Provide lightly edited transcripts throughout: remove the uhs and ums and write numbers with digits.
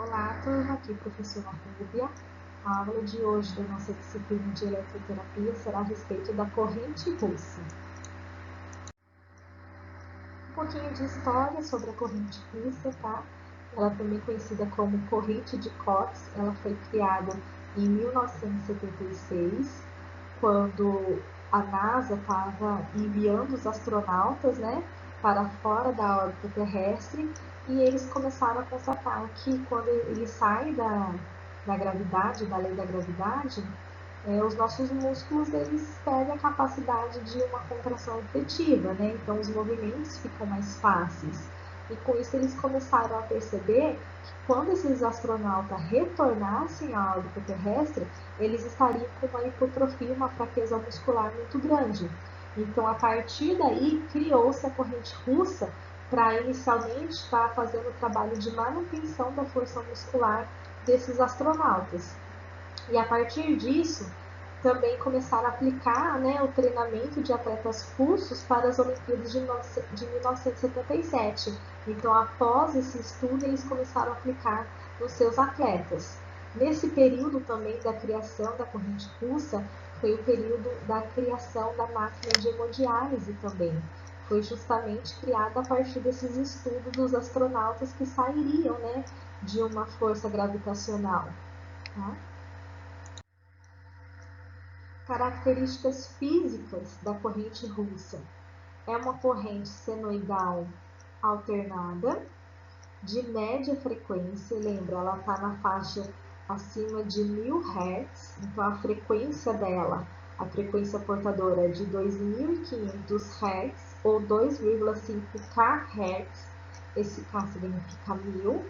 Olá, turma, aqui professora Rúbia. A aula de hoje da nossa disciplina de eletroterapia será a respeito da corrente russa. Um pouquinho de história sobre a corrente russa, tá? Ela é também conhecida como corrente de Cotes. Ela foi criada em 1976, quando a NASA estava enviando os astronautas, para fora da órbita terrestre, e eles começaram a constatar que quando ele sai da gravidade, da lei da gravidade, os nossos músculos eles perdem a capacidade de uma contração efetiva, né? Então os movimentos ficam mais fáceis. E com isso eles começaram a perceber que quando esses astronautas retornassem à órbita terrestre, eles estariam com uma hipotrofia, uma fraqueza muscular muito grande. Então, a partir daí, criou-se a corrente russa para inicialmente estar fazendo o trabalho de manutenção da força muscular desses astronautas. E a partir disso, também começaram a aplicar o treinamento de atletas russos para as Olimpíadas de 1977. Então, após esse estudo, eles começaram a aplicar nos seus atletas. Nesse período também da criação da corrente russa, foi o período da criação da máquina de hemodiálise também. Foi justamente criada a partir desses estudos dos astronautas que sairiam de uma força gravitacional. Tá? Características físicas da corrente russa. É uma corrente senoidal alternada, de média frequência, lembra, ela está na faixa acima de 1000 Hz, então a frequência dela, a frequência portadora é de 2500 Hz ou 2,5 kHz, esse K significa 1000.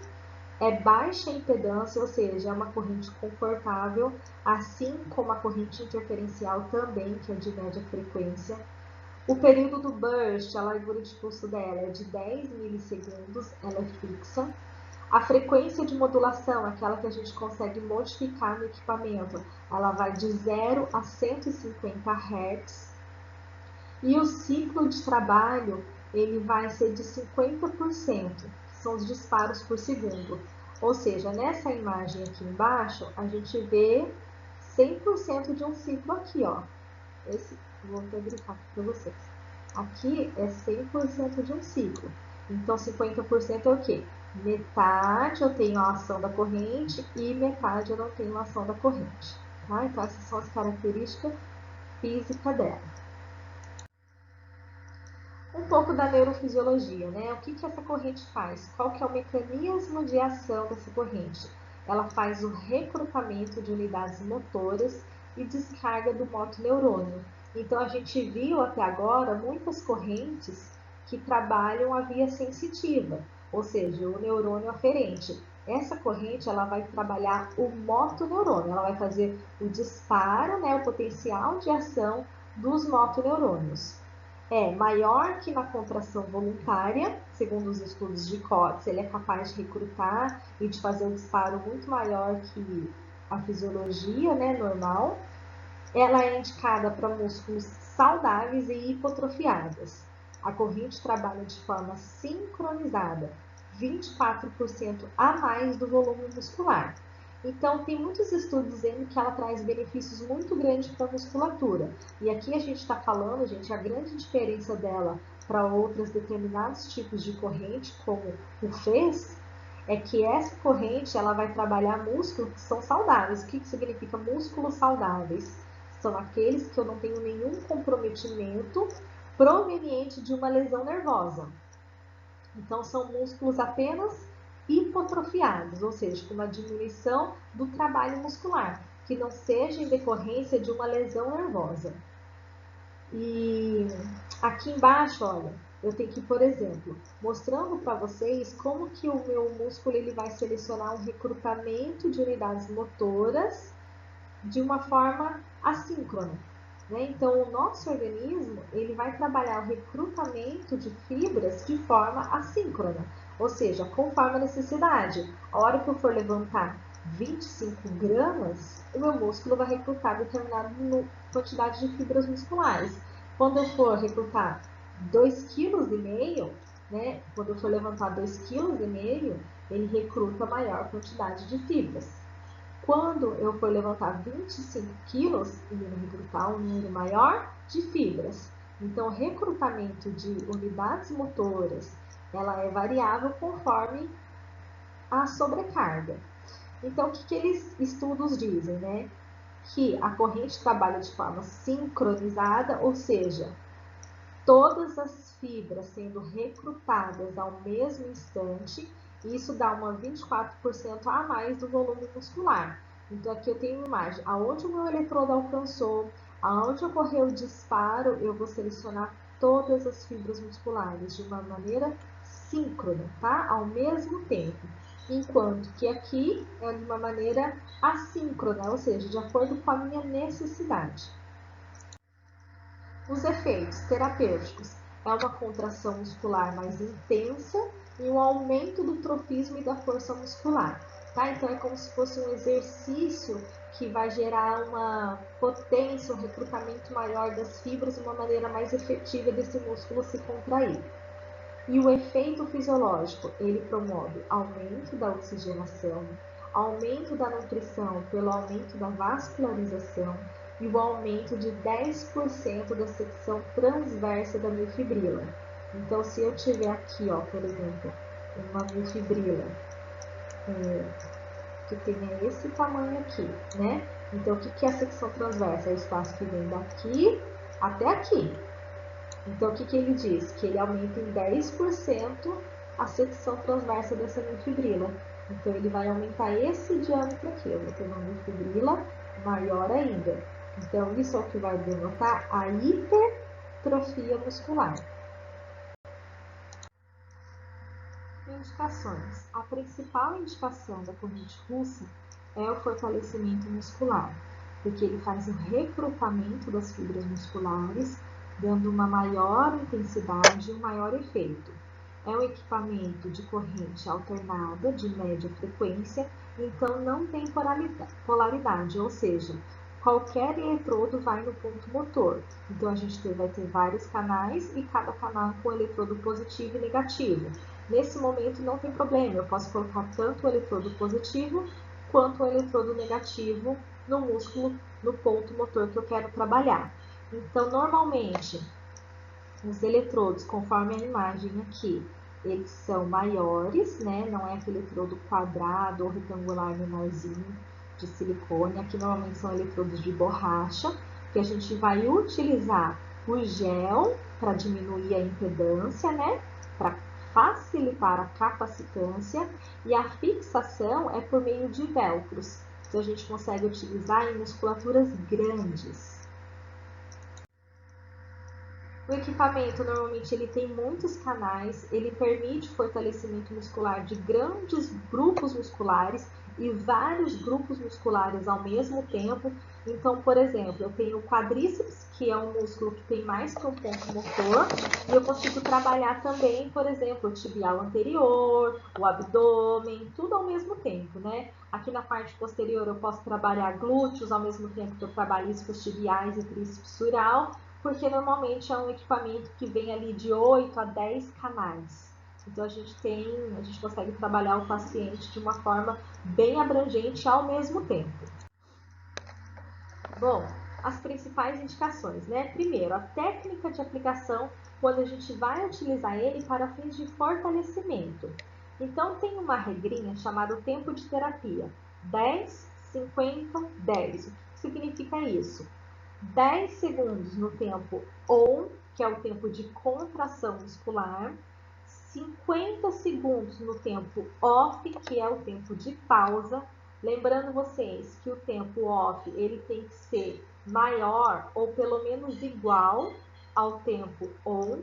É baixa impedância, ou seja, é uma corrente confortável, assim como a corrente interferencial também, que é de média frequência. O período do burst, a largura de pulso dela é de 10 milissegundos, ela é fixa. A frequência de modulação, aquela que a gente consegue modificar no equipamento, ela vai de 0 a 150 Hz. E o ciclo de trabalho, ele vai ser de 50%, que são os disparos por segundo. Ou seja, nessa imagem aqui embaixo, a gente vê 100% de um ciclo aqui, ó. Vou até grifar aqui para vocês. Aqui é 100% de um ciclo. Então, 50% é o quê? Metade eu tenho a ação da corrente e metade eu não tenho a ação da corrente. Tá? Então, essas são as características físicas dela. Um pouco da neurofisiologia, né? O que essa corrente faz? Qual que é o mecanismo de ação dessa corrente? Ela faz o recrutamento de unidades motoras e descarga do motoneurônio. Então, a gente viu até agora muitas correntes que trabalham a via sensitiva, ou seja, o neurônio aferente. Essa corrente ela vai trabalhar o motoneurônio, ela vai fazer o disparo, o potencial de ação dos motoneurônios. É maior que na contração voluntária, segundo os estudos de Cotes, ele é capaz de recrutar e de fazer um disparo muito maior que a fisiologia normal. Ela é indicada para músculos saudáveis e hipotrofiados. A corrente trabalha de forma sincronizada, 24% a mais do volume muscular. Então, tem muitos estudos dizendo que ela traz benefícios muito grandes para a musculatura. E aqui a gente está falando, gente, a grande diferença dela para outros determinados tipos de corrente, como o FES, é que essa corrente ela vai trabalhar músculos que são saudáveis. O que significa músculos saudáveis? São aqueles que eu não tenho nenhum comprometimento proveniente de uma lesão nervosa. Então, são músculos apenas hipotrofiados, ou seja, com uma diminuição do trabalho muscular, que não seja em decorrência de uma lesão nervosa. E aqui embaixo, olha, eu tenho que, por exemplo, mostrando para vocês como que o meu músculo ele vai selecionar um recrutamento de unidades motoras de uma forma assíncrona. Então, o nosso organismo ele vai trabalhar o recrutamento de fibras de forma assíncrona, ou seja, conforme a necessidade. A hora que eu for levantar 25 gramas, o meu músculo vai recrutar determinada quantidade de fibras musculares. Quando eu for recrutar 2,5 kg, quando eu for levantar 2,5 kg, ele recruta maior quantidade de fibras. Quando eu for levantar 25 quilos, ele vai recrutar um número maior de fibras. Então, o recrutamento de unidades motoras, ela é variável conforme a sobrecarga. Então, o que eles estudos dizem, né? Que a corrente trabalha de forma sincronizada, ou seja, todas as fibras sendo recrutadas ao mesmo instante, e isso dá uma 24% a mais do volume muscular. Então, aqui eu tenho uma imagem, aonde o meu eletrodo alcançou, aonde ocorreu o disparo, eu vou selecionar todas as fibras musculares de uma maneira síncrona, tá? Ao mesmo tempo. Enquanto que aqui é de uma maneira assíncrona, ou seja, de acordo com a minha necessidade. Os efeitos terapêuticos é uma contração muscular mais intensa e um aumento do trofismo e da força muscular. Tá? Então, é como se fosse um exercício que vai gerar uma potência, um recrutamento maior das fibras, uma maneira mais efetiva desse músculo se contrair. E o efeito fisiológico, ele promove aumento da oxigenação, aumento da nutrição pelo aumento da vascularização e o aumento de 10% da secção transversa da miofibrila. Então, se eu tiver aqui, ó, por exemplo, uma miofibrila que tenha esse tamanho aqui, né? Então, o que é a secção transversa? É o espaço que vem daqui até aqui. Então, o que ele diz? Que ele aumenta em 10% a secção transversa dessa miofibrila. Então, ele vai aumentar esse diâmetro aqui. Eu vou ter uma miofibrila maior ainda. Então, isso é o que vai denotar a hipertrofia muscular. Indicações. A principal indicação da corrente russa é o fortalecimento muscular, porque ele faz o recrutamento das fibras musculares, dando uma maior intensidade e um maior efeito. É um equipamento de corrente alternada, de média frequência, então não tem polaridade, ou seja, qualquer eletrodo vai no ponto motor. Então, a gente vai ter vários canais e cada canal com eletrodo positivo e negativo. Nesse momento não tem problema, eu posso colocar tanto o eletrodo positivo quanto o eletrodo negativo no músculo, no ponto motor que eu quero trabalhar. Então, normalmente, os eletrodos, conforme a imagem aqui, eles são maiores, né? Não é aquele eletrodo quadrado ou retangular menorzinho de silicone. Aqui normalmente são eletrodos de borracha, que a gente vai utilizar o gel para diminuir a impedância, né? Para facilitar a capacitância, e a fixação é por meio de velcros. Então, a gente consegue utilizar em musculaturas grandes. O equipamento, normalmente, ele tem muitos canais, ele permite o fortalecimento muscular de grandes grupos musculares e vários grupos musculares ao mesmo tempo. Então, por exemplo, eu tenho o quadríceps, que é um músculo que tem mais que um ponto motor, e eu consigo trabalhar também, por exemplo, o tibial anterior, o abdômen, tudo ao mesmo tempo, né? Aqui na parte posterior eu posso trabalhar glúteos ao mesmo tempo que eu trabalho isquiotibiais e tríceps sural, porque normalmente é um equipamento que vem ali de 8 a 10 canais. Então, a gente consegue trabalhar o paciente de uma forma bem abrangente ao mesmo tempo. Bom, as principais indicações, né? Primeiro, a técnica de aplicação, quando a gente vai utilizar ele para fins de fortalecimento. Então, tem uma regrinha chamada tempo de terapia. 10, 50, 10. O que significa isso? 10 segundos no tempo on, que é o tempo de contração muscular, 50 segundos no tempo off, que é o tempo de pausa. Lembrando vocês que o tempo off ele tem que ser maior ou pelo menos igual ao tempo on,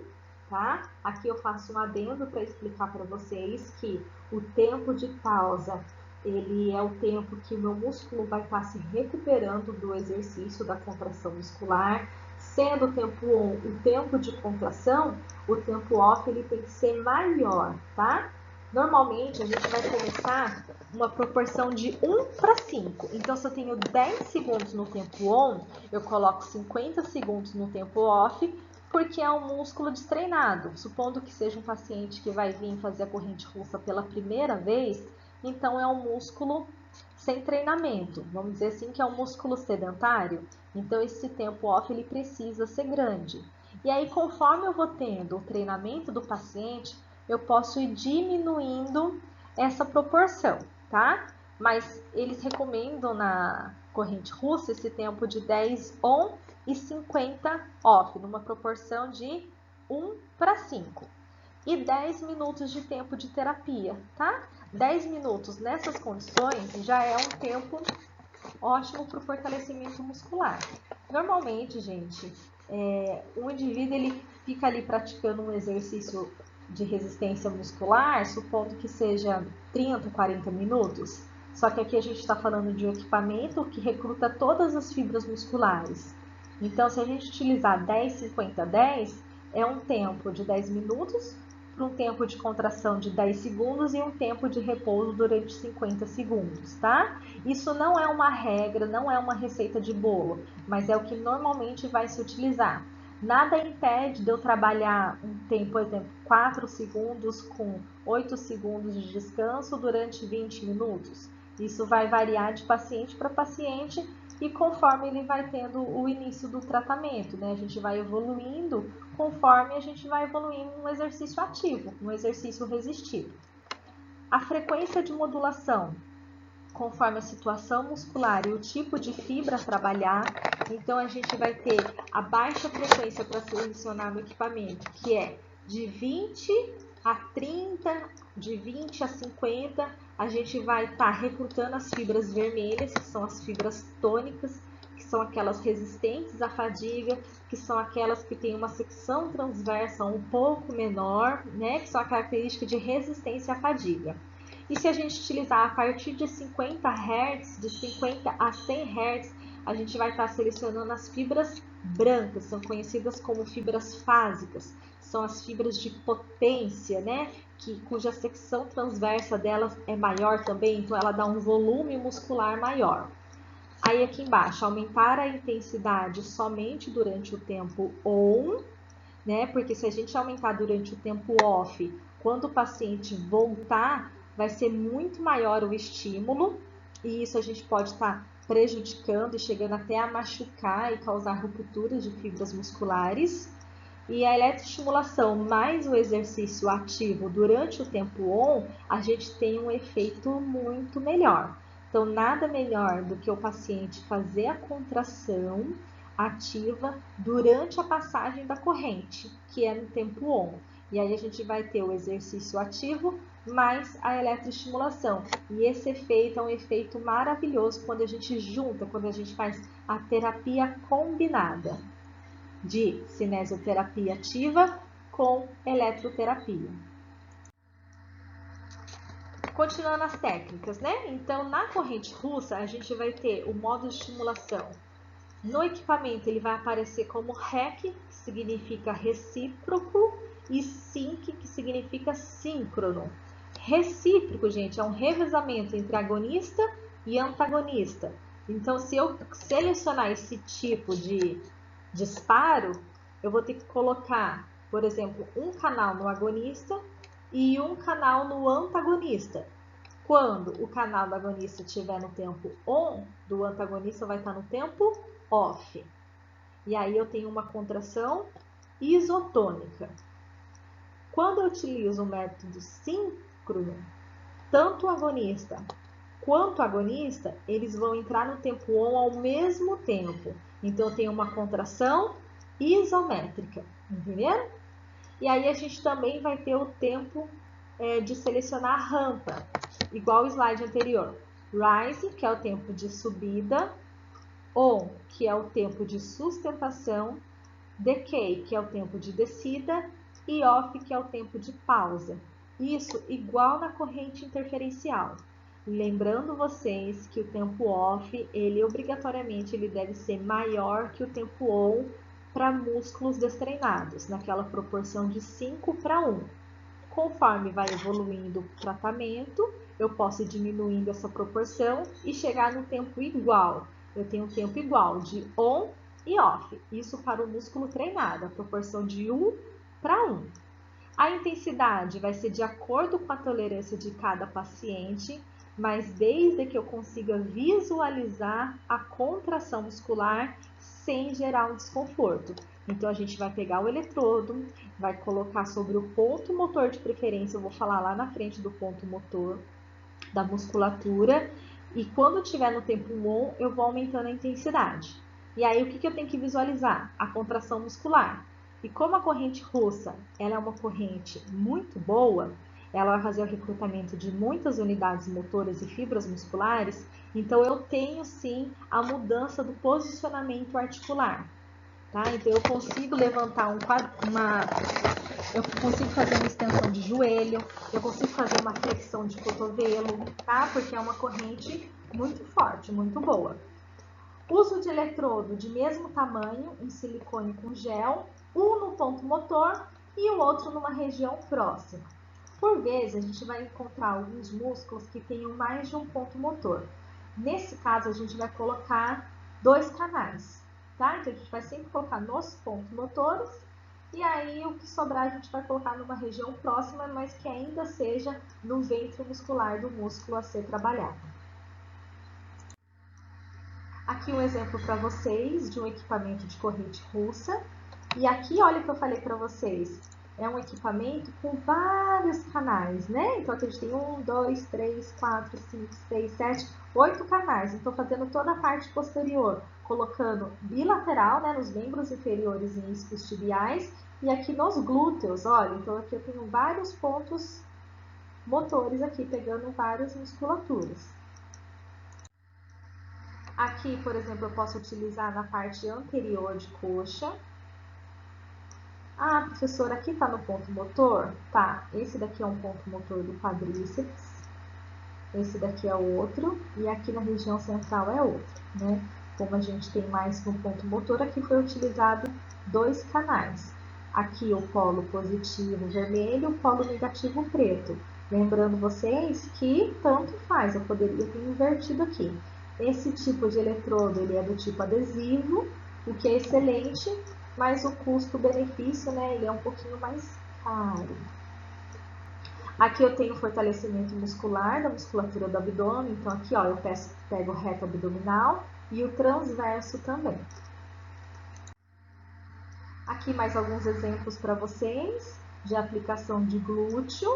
tá? Aqui eu faço um adendo para explicar para vocês que o tempo de pausa ele é o tempo que o meu músculo vai estar se recuperando do exercício da contração muscular. Sendo o tempo on o tempo de contração, o tempo off ele tem que ser maior, tá? Normalmente, a gente vai começar uma proporção de 1 para 5. Então, se eu tenho 10 segundos no tempo on, eu coloco 50 segundos no tempo off, porque é um músculo destreinado. Supondo que seja um paciente que vai vir fazer a corrente russa pela primeira vez, então é um músculo sem treinamento. Vamos dizer assim que é um músculo sedentário. Então esse tempo off ele precisa ser grande. E aí conforme eu vou tendo o treinamento do paciente, eu posso ir diminuindo essa proporção, tá? Mas eles recomendam na corrente russa esse tempo de 10 on e 50 off, numa proporção de 1 para 5. E 10 minutos de tempo de terapia, tá? 10 minutos nessas condições já é um tempo ótimo para o fortalecimento muscular. Normalmente, gente, o indivíduo ele fica ali praticando um exercício de resistência muscular, supondo que seja 30, 40 minutos. Só que aqui a gente está falando de um equipamento que recruta todas as fibras musculares. Então, se a gente utilizar 10, 50, 10, é um tempo de 10 minutos para um tempo de contração de 10 segundos e um tempo de repouso durante 50 segundos, tá? Isso não é uma regra, não é uma receita de bolo, mas é o que normalmente vai se utilizar. Nada impede de eu trabalhar um tempo, por exemplo, 4 segundos com 8 segundos de descanso durante 20 minutos. Isso vai variar de paciente para paciente e conforme ele vai tendo o início do tratamento, né? A gente vai evoluindo conforme a gente vai evoluindo no exercício ativo, no exercício resistido. A frequência de modulação, conforme a situação muscular e o tipo de fibra a trabalhar, então a gente vai ter a baixa frequência para selecionar no equipamento, que é de 20 a 30, de 20 a 50, a gente vai estar recrutando as fibras vermelhas, que são as fibras tônicas, que são aquelas resistentes à fadiga, que são aquelas que têm uma secção transversa um pouco menor, né, que são a característica de resistência à fadiga. E se a gente utilizar a partir de 50 Hz, de 50 a 100 Hz, a gente vai estar selecionando as fibras brancas, são conhecidas como fibras fásicas, são as fibras de potência, né? Cuja secção transversa delas é maior também, então ela dá um volume muscular maior. Aí aqui embaixo, aumentar a intensidade somente durante o tempo on, né? Porque se a gente aumentar durante o tempo off, quando o paciente voltar, vai ser muito maior o estímulo, e isso a gente pode estar prejudicando e chegando até a machucar e causar rupturas de fibras musculares. E a eletroestimulação mais o exercício ativo durante o tempo on, a gente tem um efeito muito melhor. Então, nada melhor do que o paciente fazer a contração ativa durante a passagem da corrente, que é no tempo on. E aí a gente vai ter o exercício ativo mais a eletroestimulação. E esse efeito é um efeito maravilhoso quando a gente junta, quando a gente faz a terapia combinada de cinesioterapia ativa com eletroterapia. Continuando as técnicas, né? Então, na corrente russa, a gente vai ter o modo de estimulação. No equipamento, ele vai aparecer como REC, que significa recíproco, e SYNC, que significa síncrono. Recíproco, gente, é um revezamento entre agonista e antagonista. Então, se eu selecionar esse tipo de disparo, eu vou ter que colocar, por exemplo, um canal no agonista e um canal no antagonista. Quando o canal do agonista estiver no tempo on, do antagonista vai estar no tempo off. E aí eu tenho uma contração isotônica. Quando eu utilizo o método síncrono, tanto o agonista quanto o agonista, eles vão entrar no tempo on ao mesmo tempo. Então, eu tenho uma contração isométrica, entenderam? E aí, a gente também vai ter o tempo de selecionar a rampa, igual o slide anterior. Rise, que é o tempo de subida, on, que é o tempo de sustentação, decay, que é o tempo de descida, e off, que é o tempo de pausa. Isso igual na corrente interferencial. Lembrando vocês que o tempo off, ele obrigatoriamente ele deve ser maior que o tempo on para músculos destreinados, naquela proporção de 5 para 1. Conforme vai evoluindo o tratamento, eu posso ir diminuindo essa proporção e chegar no tempo igual. Eu tenho um tempo igual de on e off. Isso para o músculo treinado, a proporção de 1 para 1. A intensidade vai ser de acordo com a tolerância de cada paciente, mas desde que eu consiga visualizar a contração muscular sem gerar um desconforto. Então, a gente vai pegar o eletrodo, vai colocar sobre o ponto motor de preferência, eu vou falar lá na frente do ponto motor da musculatura, e quando estiver no tempo 1, eu vou aumentando a intensidade. E aí, o que eu tenho que visualizar? A contração muscular. E como a corrente russa ela é uma corrente muito boa, ela vai fazer o recrutamento de muitas unidades motoras e fibras musculares, então eu tenho sim a mudança do posicionamento articular. Tá? Então eu consigo levantar eu consigo fazer uma extensão de joelho, eu consigo fazer uma flexão de cotovelo, tá? Porque é uma corrente muito forte, muito boa. Uso de eletrodo de mesmo tamanho, em silicone com gel, um no ponto motor e o outro numa região próxima. Por vezes, a gente vai encontrar alguns músculos que tenham mais de um ponto motor. Nesse caso, a gente vai colocar 2 canais, tá? Então, a gente vai sempre colocar nos pontos motores e aí o que sobrar a gente vai colocar numa região próxima, mas que ainda seja no ventre muscular do músculo a ser trabalhado. Aqui um exemplo para vocês de um equipamento de corrente russa. E aqui, olha o que eu falei para vocês, é um equipamento com vários canais, né? Então, aqui a gente tem 1, 2, 3, 4, 5, 6, 7, 8 canais. Então, fazendo toda a parte posterior, colocando bilateral, né, nos membros inferiores e isquiotibiais, e aqui nos glúteos, olha, então aqui eu tenho vários pontos motores aqui, pegando várias musculaturas. Aqui, por exemplo, eu posso utilizar na parte anterior de coxa. Ah, professora, aqui está no ponto motor? Tá, esse daqui é um ponto motor do quadríceps, esse daqui é outro, e aqui na região central é outro, né? Como a gente tem mais no ponto motor, aqui foi utilizado 2 canais. Aqui o polo positivo vermelho, o polo negativo preto. Lembrando vocês que tanto faz, eu poderia ter invertido aqui. Esse tipo de eletrodo, ele é do tipo adesivo, o que é excelente, mas o custo-benefício, né, ele é um pouquinho mais caro. Aqui eu tenho fortalecimento muscular da musculatura do abdômen, então aqui ó, eu pego o reto abdominal e o transverso também. Aqui mais alguns exemplos para vocês de aplicação de glúteo.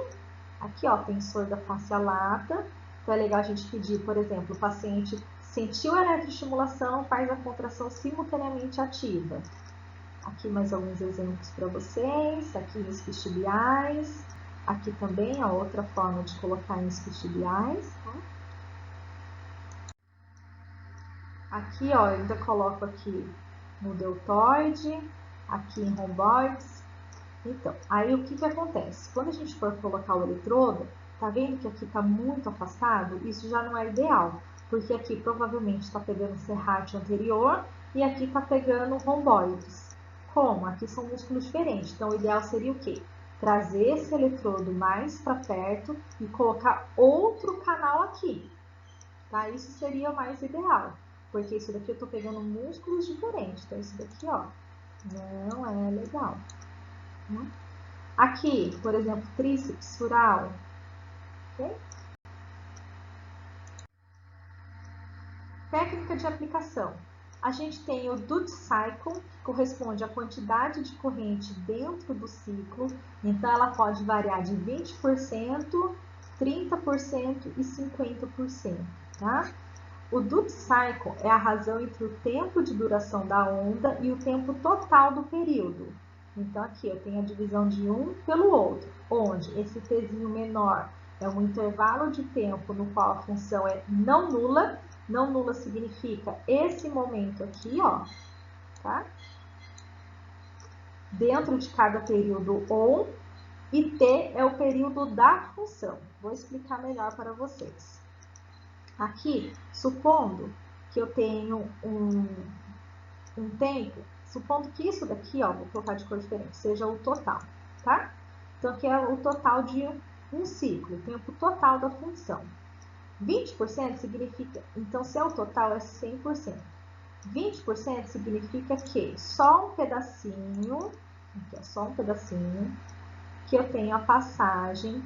Aqui ó, tensor da face lata. Então é legal a gente pedir, por exemplo, o paciente sentiu a eletroestimulação, faz a contração simultaneamente ativa. Aqui mais alguns exemplos para vocês, aqui nos isquiotibiais, aqui também a outra forma de colocar em isquiotibiais. Tá? Aqui, ó, eu ainda coloco aqui no deltoide, aqui em romboides. Então, aí o que acontece? Quando a gente for colocar o eletrodo, tá vendo que aqui tá muito afastado? Isso já não é ideal, porque aqui provavelmente está pegando serrátil anterior e aqui tá pegando romboides. Como? Aqui são músculos diferentes. Então, o ideal seria o quê? Trazer esse eletrodo mais para perto e colocar outro canal aqui. Tá? Isso seria o mais ideal. Porque isso daqui eu tô pegando músculos diferentes. Então, isso daqui, ó, não é legal. Aqui, por exemplo, tríceps sural. Okay? Técnica de aplicação. A gente tem o Duty Cycle, que corresponde à quantidade de corrente dentro do ciclo. Então, ela pode variar de 20%, 30% e 50%. Tá? O Duty Cycle é a razão entre o tempo de duração da onda e o tempo total do período. Então, aqui eu tenho a divisão de um pelo outro, onde esse Tzinho menor é um intervalo de tempo no qual a função é não nula. Não nula significa esse momento aqui, ó, tá? Dentro de cada período on, e T é o período da função. Vou explicar melhor para vocês. Aqui, supondo que eu tenho um tempo, supondo que isso daqui, ó, vou colocar de cor diferente, seja o total, tá? Então, aqui é o total de um ciclo, o tempo total da função. 20% significa, então, se é o total, é 100%. 20% significa que só um pedacinho, aqui, ó, só um pedacinho, que eu tenho a passagem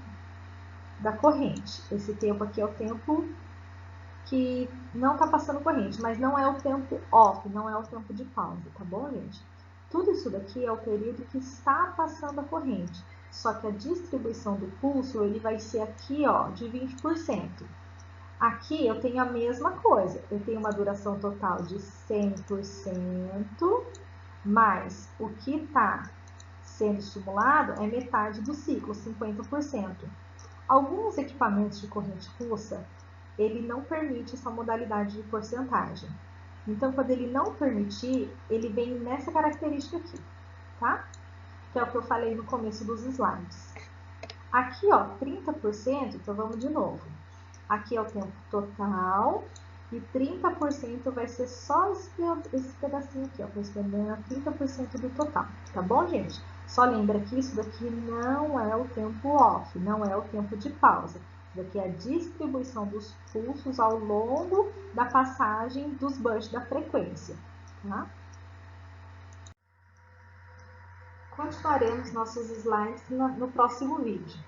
da corrente. Esse tempo aqui é o tempo que não está passando corrente, mas não é o tempo off, não é o tempo de pausa, tá bom, gente? Tudo isso daqui é o período que está passando a corrente, só que a distribuição do pulso ele vai ser aqui, ó, de 20%. Aqui eu tenho a mesma coisa, eu tenho uma duração total de 100%, mas o que está sendo estimulado é metade do ciclo, 50%. Alguns equipamentos de corrente russa, ele não permite essa modalidade de porcentagem. Então, quando ele não permitir, ele vem nessa característica aqui, tá? Que é o que eu falei no começo dos slides. Aqui, ó, 30%, então vamos de novo. Aqui é o tempo total e 30% vai ser só esse pedacinho aqui, ó, correspondendo a 30% do total, tá bom, gente? Só lembra que isso daqui não é o tempo off, não é o tempo de pausa. Isso daqui é a distribuição dos pulsos ao longo da passagem dos bursts da frequência, tá? Continuaremos nossos slides no próximo vídeo.